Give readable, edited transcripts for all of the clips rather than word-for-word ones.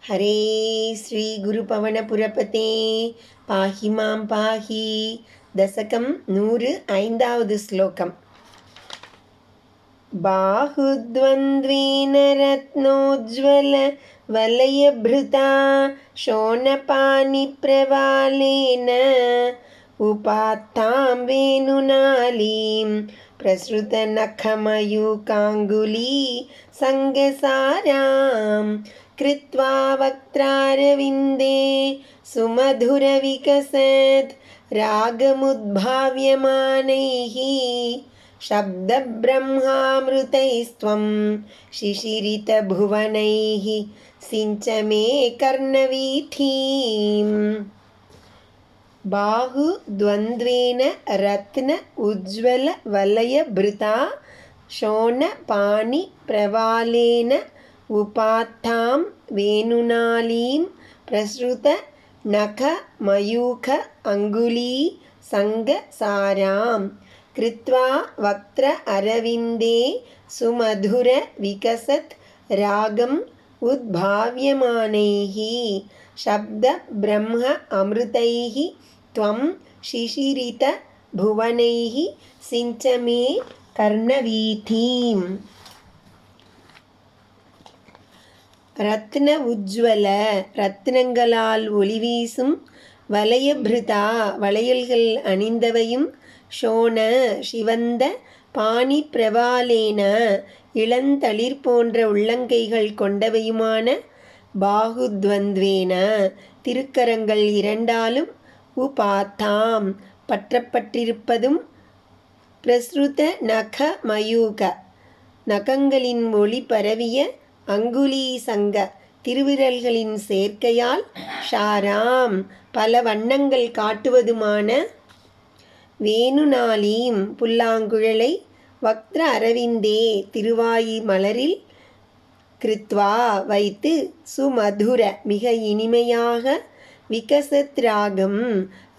हरे श्री गुरुपवनपुरपते पाहि मां पाहि दशकं 105 श्लोकम् बाहुद्वन्द्वेन रत्नोज्ज्वल वलयभृता शोणपाणिप्रवालेन उपात्तां वेणुनालीं प्रसृतनखमयूकाङ्गुली सङ्गसारां कृत्वा वक्त्रारविन्दे सुमधुरविकसत् रागमुद्भाव्यमानैः शब्दब्रह्मामृतैस्त्वं शिशिरितभुवनैः सिञ्च मे कर्णवीथीम् बाहुद्वन्द्वेन रत्न उज्ज्वल वलयभृता शोणपाणिप्रवालेन उपात्तां वेणुनालीं प्रसृत नखमयूख अङ्गुली सङ्गसारां कृत्वा वक्त्र अरविन्दे सुमधुर विकसत् रागम् उद्भाव्यमानैः शब्द ब्रह्म अमृतैः त्वं शिशिरित भुवनैः सिञ्च मे कर्णवीथीम् ரத்ன உஜ்வல ரத்னங்களால் ஒளிவீசும் வலயபிருதா வளையல்கள் அணிந்தவையும் ஷோண சிவந்த பாணி பிரவாலேன இளந்தளிர் போன்ற உள்ளங்கைகள் கொண்டவையுமான பாகுத்வந்த்வேன திருக்கரங்கள் இரண்டாலும் உபாத்தாம் பற்றப்பட்டிருப்பதும் பிரசுத நக மயூக நகங்களின் ஒளி பரவிய அங்குலி சங்க திருவிரல்களின் சேர்க்கையால் ஷாராம் பல வண்ணங்கள் காட்டுவதுமான வேணுநாளீம் புல்லாங்குழலை வக்ர அரவிந்தே திருவாயி மலரில் கிருத்வா வைத்து சுமதுர மிக இனிமையாக விகசத் ராகம்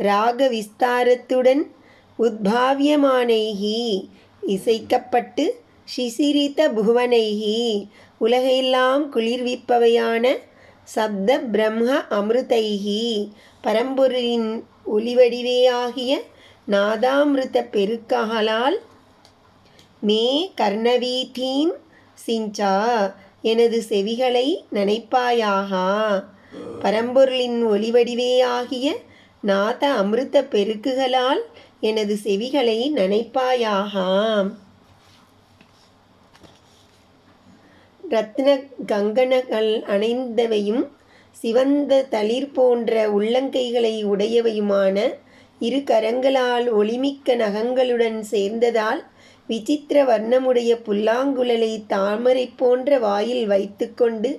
ராக விஸ்தாரத்துடன் உத்பாவியமானைகி இசைக்கப்பட்டு சிசிரித்த புவனைகி உலகையெல்லாம் குளிர்விப்பவையான சப்த பிரம்ம அமிர்தைகி பரம்பொருளின் ஒளிவடிவேயாகிய நாதாமிருத பெருக்ககளால் மே கர்ணவீதீம் சிஞ்சா எனது செவிகளை நனைப்பாயாக. பரம்பொருளின் ஒளிவடிவேயாகிய நாத அமிர்த பெருக்குகளால் எனது செவிகளை நனைப்பாயாக. ரத்ன கங்கணங்கள் அணைந்தவையும் சிவந்த தளிர் போன்ற உள்ளங்கைகளை உடையவையுமான இரு கரங்களால் ஒளிமிக்க நகங்களுடன் சேர்ந்ததால் விசித்திர வர்ணமுடைய புல்லாங்குழலை தாமரை போன்ற வாயில் வைத்துக்கொண்டு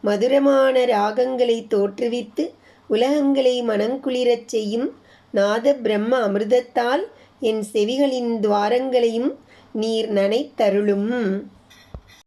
மதுரமான ராகங்களை தோற்றுவித்து உலகங்களை மனங்குளிரச் செய்யும் நாத பிரம்ம அமிர்தத்தால் என் செவிகளின் துவாரங்களையும் நீர் நனைத்தருளும்.